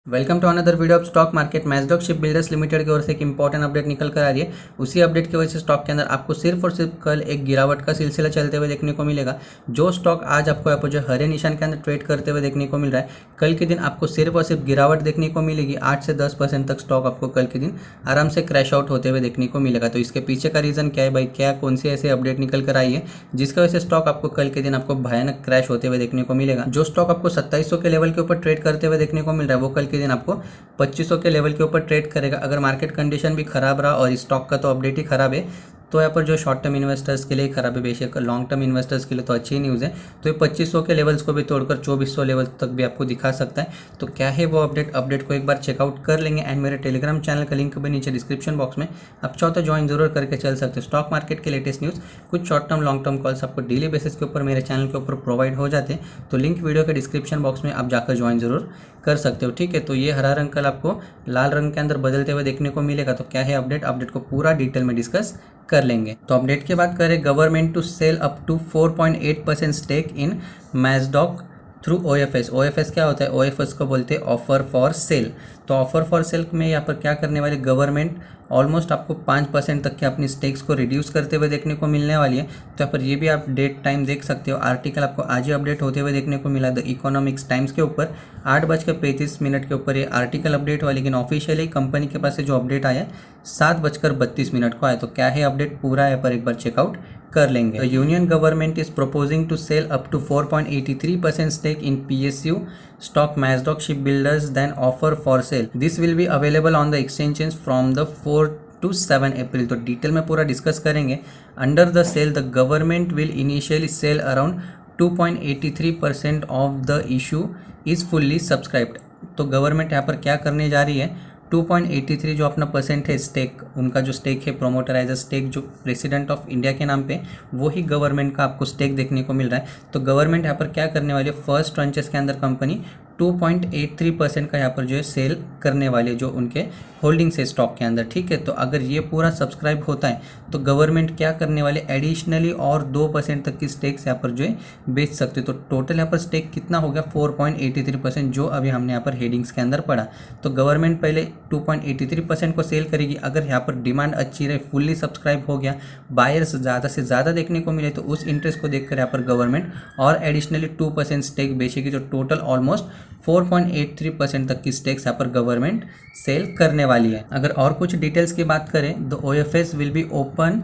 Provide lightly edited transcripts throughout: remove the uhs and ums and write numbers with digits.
Welcome to another video of stock market. Mazdock ship builders limited की ओर से एक इंपॉर्टेंट अपडेट निकल कर आ रही है। उसी अपडेट की वजह से स्टॉक के अंदर आपको सिर्फ और सिर्फ कल एक गिरावट का सिलसिला चलते हुए देखने को मिलेगा। जो स्टॉक आज आपको यहाँ पर जो हरे निशान के अंदर ट्रेड करते हुए देखने को मिल रहा है, कल के दिन आपको सिर्फ और सिर्फ गिरावट देखने को मिलेगी। 8 से 10% तक स्टॉक आपको कल के दिन आराम से क्रैश आउट होते हुए देखने को मिलेगा। तो इसके पीछे का रीज़न क्या है भाई, क्या कौन सी ऐसी अपडेट निकल कर आई है जिसकी वजह से स्टॉक आपको कल के दिन आपको भयानक क्रैश होते हुए देखने को मिलेगा। जो स्टॉक आपको 2700 के लेवल के ऊपर ट्रेड करते हुए देखने को मिल रहा है, वो कल के दिन आपको 2500 के लेवल के ऊपर ट्रेड करेगा। अगर मार्केट कंडीशन भी खराब रहा और स्टॉक का तो अपडेट ही खराब है, तो यहाँ पर जो शॉर्ट टर्म इन्वेस्टर्स के लिए खराब है, बेशक लॉन्ग टर्म इन्वेस्टर्स के लिए तो अच्छी न्यूज़ है। तो ये 2500 के लेवल्स को भी तोड़कर 2400 लेवल तक भी आपको दिखा सकता है। तो क्या है वो अपडेट को एक बार चेकआउट कर लेंगे। एंड मेरे टेलीग्राम चैनल का लिंक भी नीचे डिस्क्रिप्शन बॉक्स में, आप चाहो तो ज्वाइन जरूर करके चल सकते हो। स्टॉक मार्केट के लेटेस्ट न्यूज़, कुछ short term long term calls आपको डेली बेसिस के ऊपर मेरे चैनल के ऊपर प्रोवाइड हो जाते हैं। तो लिंक वीडियो के डिस्क्रिप्शन बॉक्स में आप जाकर ज्वाइन जरूर कर सकते हो, ठीक है। तो ये हरा रंग कल आपको लाल रंग के अंदर बदलते हुए देखने को मिलेगा। तो क्या है अपडेट को पूरा डिटेल में डिस्कस कर लेंगे। तो अपडेट की बात करें, government to sell up to 4.8% stake in Mazdock through OFS। OFS क्या होता है? OFS को बोलते हैं ऑफर फॉर सेल। तो ऑफर फॉर सेल में यहाँ पर क्या करने वाली गवर्नमेंट ऑलमोस्ट आपको 5% तक के अपनी स्टेक्स को रिड्यूस करते हुए देखने को मिलने वाली है। तो यहाँ पर ये भी आप डेट टाइम देख सकते हो। आर्टिकल आपको आज ही अपडेट होते हुए देखने को मिला द इकोनॉमिक्स टाइम्स के ऊपर 8:35 के ऊपर ये आर्टिकल अपडेट हुआ। लेकिन ऑफिशियली कंपनी के पास से जो अपडेट आया 7:32 को आया। तो क्या है अपडेट पूरा यहाँ पर एक बार चेकआउट कर लेंगे। The union government is proposing to sell up to 4.83% stake in PSU stock Masdaq Shipbuilders then offer for sale. This will be available on the exchanges from the 4 to 7 April। तो detail में पूरा discuss करेंगे। Under the sale the government will initially sell around 2.83% of the issue is fully subscribed. तो government यहाँ पर क्या करने जा रही है, 2.83 जो अपना परसेंट है स्टेक, उनका जो स्टेक है प्रोमोटर एज अ स्टेक जो प्रेसिडेंट ऑफ इंडिया के नाम पे, वही गवर्नमेंट का आपको स्टेक देखने को मिल रहा है। तो गवर्नमेंट यहाँ पर क्या करने वाली है, फर्स्ट ट्रांचेस के अंदर कंपनी 2.83% का यहाँ पर जो है सेल करने वाले जो उनके होल्डिंग्स है स्टॉक के अंदर, ठीक है। तो अगर ये पूरा सब्सक्राइब होता है तो गवर्नमेंट क्या करने वाले, एडिशनली और 2% तक की स्टेक्स यहाँ पर जो है बेच सकते हो। तो टोटल यहाँ पर स्टेक कितना हो गया, 4.83% जो अभी हमने यहाँ पर हेडिंग्स के अंदर पढ़ा। तो गवर्नमेंट पहले 2.83% को सेल करेगी। अगर यहाँ पर डिमांड अच्छी रहे, फुल्ली सब्सक्राइब हो गया, बायर्स ज़्यादा से ज़्यादा देखने को मिले, तो उस इंटरेस्ट को देखकर यहाँ पर गवर्नमेंट और एडिशनली 2% स्टेक बेचेगी। तो टोटल ऑलमोस्ट 4.83% तक की स्टेक्स यहाँ पर गवर्नमेंट सेल करने वाली है। अगर और कुछ डिटेल्स की बात करें, the OFS will be open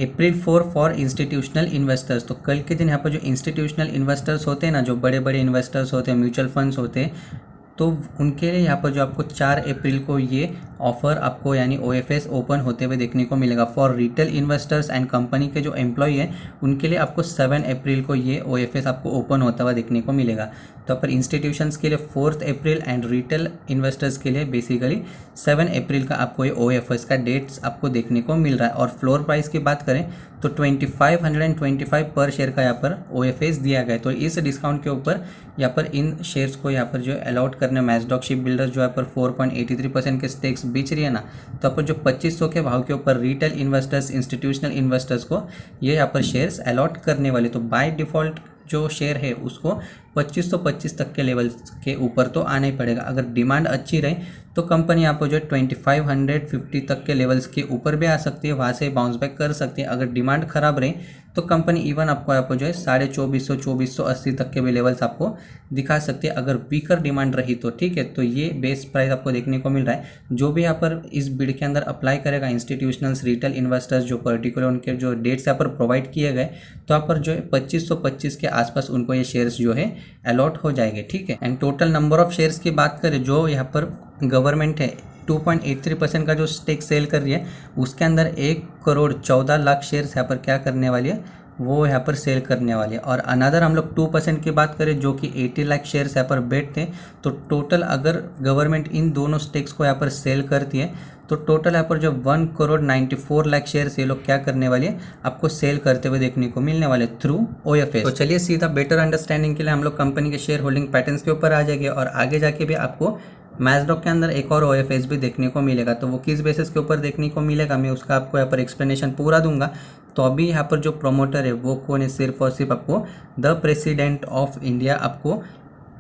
April 4 for institutional investors. तो कल के दिन यहाँ पर जो इंस्टीट्यूशनल इन्वेस्टर्स होते हैं ना, जो बड़े बड़े इन्वेस्टर्स होते हैं, म्यूचुअल फंड्स होते हैं, तो उनके लिए यहाँ पर जो आपको 4 अप्रैल को ये ऑफर आपको यानी OFS ओपन होते हुए देखने को मिलेगा। For retail investors and company के जो एम्प्लॉई है उनके लिए आपको 7 अप्रैल को ये OFS आपको ओपन होता हुआ देखने को मिलेगा। तो पर इंस्टीट्यूशंस के लिए 4 अप्रैल एंड रिटेल इन्वेस्टर्स के लिए बेसिकली 7 अप्रैल का आपको ये OFS का डेट्स आपको देखने को मिल रहा है। और फ्लोर प्राइस की बात करें तो 2525 पर शेयर का यहाँ पर OFS दिया गया है। तो इस डिस्काउंट के ऊपर यहाँ पर इन शेयर्स को यहाँ पर जो अलॉट करने मैजडॉक शिप बिल्डर्स जो यहाँ पर 4.83% के स्टेक्स बेच रही है ना, तो यहाँ पर जो 2500 के भाव के ऊपर रिटेल इन्वेस्टर्स, इंस्टीट्यूशनल इन्वेस्टर्स को ये यहाँ पर शेयर्स अलॉट करने वाले। तो बाय डिफ़ॉल्ट जो शेयर है उसको 2525 तक के लेवल के ऊपर तो आना ही पड़ेगा। अगर डिमांड अच्छी रहे तो कंपनी आपको जो 2550 तक के लेवल्स के ऊपर भी आ सकती है, वहाँ से बाउंस बैक कर सकती है। अगर डिमांड खराब रहे तो कंपनी इवन आपको यहाँ पर जो है 2450-2480 तक के भी लेवल्स आपको दिखा सकती है, अगर वीकर डिमांड रही तो, ठीक है। तो ये बेस प्राइस आपको देखने को मिल रहा है। जो भी यहाँ पर इस बिड के अंदर अप्लाई करेगा, इंस्टीट्यूशनल्स, रिटेल इन्वेस्टर्स, जो पर्टिकुलर उनके जो डेट्स यहाँ पर प्रोवाइड किए गए, तो यहाँ पर जो है 2525 के आसपास उनको ये शेयर्स जो है अलॉट हो जाएंगे, ठीक है। And total number of shares की बात करें, जो यहाँ पर गवर्नमेंट है 2.83% का जो स्टेक सेल कर रही है, उसके अंदर 1,14,00,000 शेयर्स यहाँ पर क्या करने वाली है, वो यहाँ पर सेल करने वाली है। और अनदर हम लोग 2% की बात करें जो कि 80 लाख शेयर्स यहाँ पर बैठते हैं, तो टोटल अगर गवर्नमेंट इन दोनों स्टेक्स को यहाँ पर सेल करती है तो टोटल यहाँ पर जो 1,94,00,000 शेयर्स ये लोग क्या करने वाले हैं, आपको सेल करते हुए देखने को मिलने वाले थ्रू OFS। तो चलिए सीधा बेटर अंडरस्टैंडिंग के लिए हम लोग कंपनी के शेयर होल्डिंग पैटर्न्स के ऊपर आ जाएंगे और आगे जाके भी आपको मैजडॉक के अंदर एक और OFS भी देखने को मिलेगा। तो वो किस बेसिस के ऊपर देखने को मिलेगा, मैं उसका आपको यहाँ पर एक्सप्लेनेशन पूरा दूंगा। तो अभी यहाँ पर जो प्रोमोटर है वो कौन है, सिर्फ और सिर्फ आपको द प्रेसिडेंट ऑफ इंडिया आपको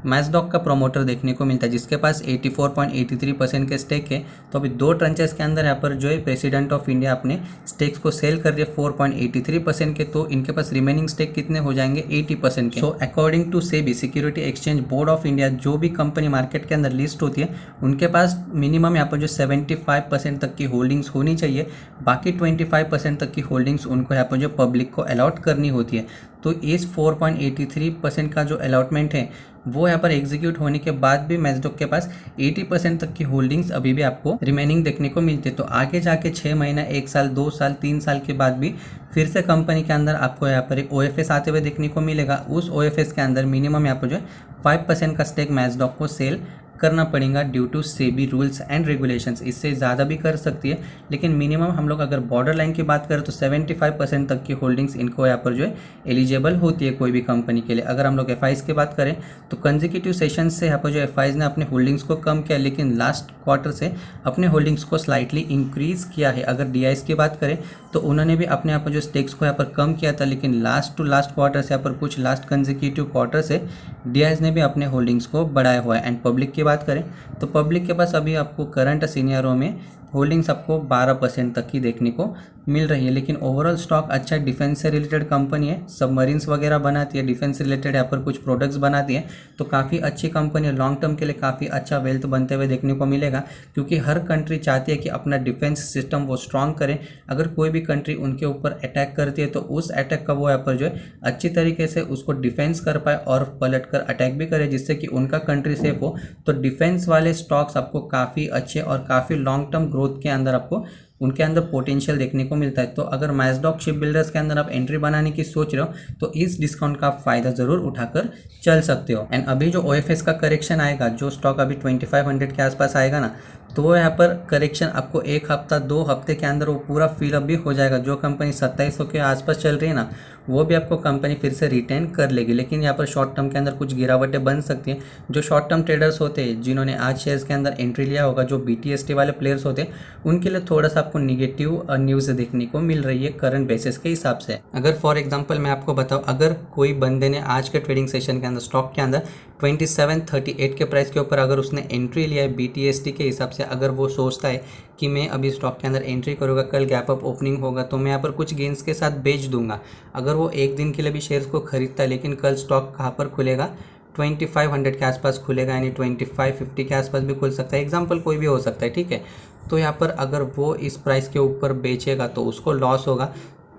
मैजडॉक का प्रोमोटर देखने को मिलता है जिसके पास 84.83% के स्टेक है। तो अभी 2 ट्रंचेस के अंदर यहाँ पर जो है प्रेसिडेंट ऑफ इंडिया अपने स्टेक्स को सेल कर रही है 4.83% के, तो इनके पास रिमेनिंग स्टेक कितने हो जाएंगे 80% के। So according to SEBI security exchange board of India, जो भी कंपनी मार्केट के अंदर लिस्ट होती है उनके पास मिनिमम यहाँ पर जो 75% तक की होल्डिंग्स होनी चाहिए, बाकी 25% तक की होल्डिंग्स उनको यहाँ पर जो पब्लिक को अलॉट करनी होती है। तो इस 4.83% का जो अलॉटमेंट है वो यहाँ पर एग्जीक्यूट होने के बाद भी मैजडॉक के पास 80% तक की होल्डिंग्स अभी भी आपको रिमेनिंग देखने को मिलती है। तो आगे जाके 6 महीना, 1 साल, 2 साल, 3 साल के बाद भी फिर से कंपनी के अंदर आपको यहाँ पर एक OFS आते हुए देखने को मिलेगा। उस OFS के अंदर मिनिमम यहाँ पर जो है 5% का स्टेक मैजडॉक को सेल करना पड़ेगा due to SEBI rules and regulations. इससे ज़्यादा भी कर सकती है, लेकिन मिनिमम हम लोग अगर बॉर्डर लाइन की बात करें तो 75% तक की होल्डिंग्स इनको यहाँ पर जो है एलिजिबल होती है कोई भी कंपनी के लिए। अगर हम लोग FIs की बात करें तो कंजिक्यूटिव सेशन से यहाँ पर जो FIs ने अपने होल्डिंग्स को कम किया, लेकिन लास्ट क्वार्टर से अपने होल्डिंग्स को स्लाइटली इंक्रीज किया है। अगर DIs की बात करें तो उन्होंने भी अपने यहाँ पर जो स्टेक्स को यहाँ पर कम किया था, लेकिन लास्ट टू लास्ट क्वार्टर से यहाँ पर कुछ लास्ट कंजिक्यूटिव क्वार्टर से DIs ने भी अपने होल्डिंग्स को बढ़ाया हुआ है। एंड पब्लिक की बात करें तो पब्लिक के पास अभी आपको करंट सीनियरों में होल्डिंग्स आपको 12% तक की देखने को मिल रही है। लेकिन ओवरऑल स्टॉक अच्छा, डिफेंस से रिलेटेड कंपनी है, सबमरीन्स वगैरह बनाती है, डिफेंस से रिलेटेड यहाँ पर कुछ प्रोडक्ट्स बनाती है, तो काफ़ी अच्छी कंपनी है। लॉन्ग टर्म के लिए काफ़ी अच्छा वेल्थ बनते हुए देखने को मिलेगा, क्योंकि हर कंट्री चाहती है कि अपना डिफेंस सिस्टम वो स्ट्रॉन्ग करें। अगर कोई भी कंट्री उनके ऊपर अटैक करती है तो उस अटैक का वो यहाँ पर जो है अच्छी तरीके से उसको डिफेंस कर पाए और पलट कर अटैक भी करे, जिससे कि उनका कंट्री सेफ हो। तो डिफेंस वाले स्टॉक्स आपको काफ़ी अच्छे और काफ़ी लॉन्ग टर्म ग्रोथ के अंदर आपको उनके अंदर पोटेंशियल देखने को मिलता है। तो अगर मैजडॉक शिप बिल्डर्स के अंदर आप एंट्री बनाने की सोच रहे हो तो इस डिस्काउंट का आप फायदा जरूर उठाकर चल सकते हो। एंड अभी जो OFS का करेक्शन आएगा, जो स्टॉक अभी 2500 के आसपास आएगा ना, तो यहाँ पर करेक्शन आपको 1 हफ्ता 2 हफ्ते के अंदर वो पूरा फिलअप भी हो जाएगा। जो कंपनी 2700 के आसपास चल रही है ना, वो भी आपको कंपनी फिर से रिटेन कर लेगी। लेकिन यहाँ पर शॉर्ट टर्म के अंदर कुछ गिरावटें बन सकती हैं। जो शॉर्ट टर्म ट्रेडर्स होते हैं जिन्होंने आज शेयर्स के अंदर एंट्री लिया होगा, जो BTST वाले प्लेयर्स होते हैं, उनके लिए थोड़ा सा आपको निगेटिव न्यूज़ देखने को मिल रही है करंट बेसिस के हिसाब से। अगर फॉर एग्जांपल मैं आपको बताऊं, अगर कोई बंदे ने आज के ट्रेडिंग सेशन के अंदर स्टॉक के अंदर 2738 के प्राइस के ऊपर अगर उसने एंट्री लिया है BTST के हिसाब से, अगर वो सोचता है कि मैं अभी स्टॉक के अंदर एंट्री करूँगा, कल गैप अप ओपनिंग होगा तो मैं यहाँ पर कुछ गेंस के साथ बेच दूंगा। अगर वो एक दिन के लिए भी शेयर्स को खरीदता है, लेकिन कल स्टॉक कहाँ पर खुलेगा, 2500 के आसपास खुलेगा, यानी 2550 के आसपास भी खुल सकता है। एग्जांपल कोई भी हो सकता है, ठीक है। तो यहाँ पर अगर वो इस प्राइस के ऊपर बेचेगा तो उसको लॉस होगा,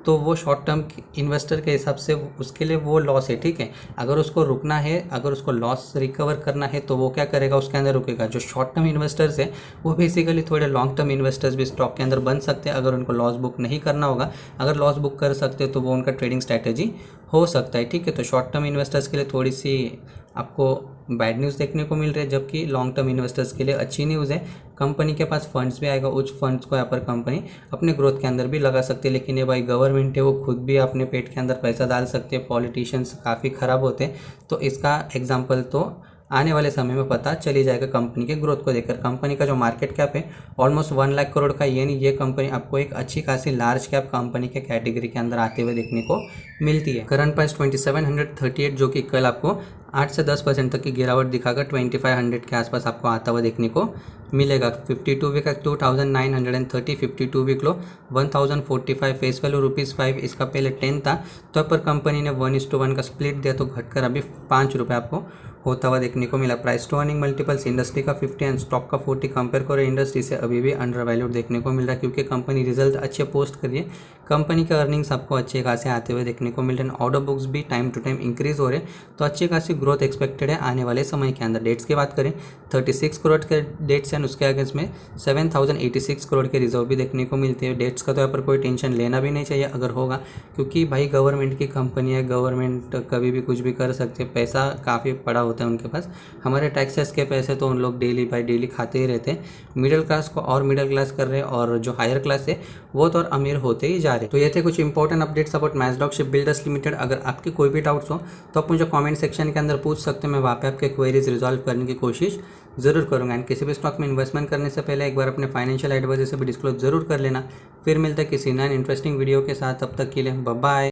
तो वो शॉर्ट टर्म इन्वेस्टर के हिसाब से उसके लिए वो लॉस है, ठीक है। अगर उसको रुकना है, अगर उसको लॉस रिकवर करना है तो वो क्या करेगा, उसके अंदर रुकेगा। जो शॉर्ट टर्म इन्वेस्टर्स है वो बेसिकली थोड़े लॉन्ग टर्म इन्वेस्टर्स भी स्टॉक के अंदर बन सकते हैं, अगर उनको लॉस बुक नहीं करना होगा। अगर लॉस बुक कर सकते हैं तो वो उनका ट्रेडिंग स्ट्रैटेजी हो सकता है, ठीक है। तो शॉर्ट टर्म इन्वेस्टर्स के लिए थोड़ी सी आपको बैड न्यूज़ देखने को मिल रही है, जबकि लॉन्ग टर्म इन्वेस्टर्स के लिए अच्छी न्यूज़ है। कंपनी के पास फंड्स भी आएगा, उस फंड्स को यहाँ पर कंपनी अपने ग्रोथ के अंदर भी लगा सकती है। लेकिन ये भाई गवर्नमेंट है, वो खुद भी अपने पेट के अंदर पैसा डाल सकते हैं। पॉलिटिशियंस काफ़ी ख़राब होते हैं, तो इसका एग्जाम्पल तो आने वाले समय में पता चली जाएगा कंपनी के ग्रोथ को देखकर। कंपनी का जो मार्केट कैप है ऑलमोस्ट 1 लाख करोड़ का, यानी ये कंपनी आपको एक अच्छी खासी लार्ज कैप कंपनी के कैटेगरी के अंदर आते हुए देखने को मिलती है। करंट प्राइस 2738, जो कि कल आपको 8 से 10% तक की गिरावट दिखाकर 2500 के आसपास आपको आता हुआ देखने को मिलेगा। 52 week 2930, 52 week low 1045, face value ₹5। इसका पहले 10 था, तो पर कंपनी ने 1:1 का स्प्लिट दिया, तो घटकर अभी ₹5 आपको होता हुआ देखने को मिला। Price to earning multiples industry का 50 एंड स्टॉक का 40 कंपेयर करो इंडस्ट्री से, अभी भी अंडर वैल्यूड देखने को मिल रहा है, क्योंकि कंपनी रिजल्ट अच्छे पोस्ट कर रही है। कंपनी के अर्निंग्स आपको अच्छे खासे आते हुए देखने को मिल रहे हैं। ऑर्डर बुक्स भी टाइम टू टाइम इंक्रीज हो रहे हैं, तो अच्छी खासी ग्रोथ एक्सपेक्टेड है आने वाले समय के अंदर। डेट्स की बात करें 36 करोड़ के डेट्स एंड उसके अगेंस्ट में 7086 करोड़ के रिजर्व भी देखने को मिलते हैं। डेट्स का तो यहाँ पर कोई टेंशन लेना भी नहीं चाहिए अगर होगा, क्योंकि भाई गवर्नमेंट की कंपनी है, गवर्नमेंट कभी भी कुछ भी कर सकते हैं, पैसा काफ़ी पड़ा होता है उनके पास। हमारे टैक्सेस के पैसे तो उन लोग डेली बाई डेली खाते ही रहते हैं। मिडिल क्लास को और मिडिल क्लास कर रहे हैं, और जो हायर क्लास है वो तो और अमीर होते ही जा रहे हैं। तो ये थे कुछ important updates about Mazdock ship builders limited. अगर आपके कोई भी डाउट्स हो तो आप मुझे कमेंट सेक्शन के अंदर पूछ सकते हैं, मैं वहाँ पे आपके क्वेरीज रिजॉल्व करने की कोशिश जरूर करूँगा। एंड किसी भी स्टॉक में इन्वेस्टमेंट करने से पहले एक बार अपने फाइनेंशियल एडवाइजर से भी डिस्क्लोज जरूर कर लेना। फिर मिलता है किसी नए इंटरेस्टिंग वीडियो के साथ, तब तक के लिए बाय बाय।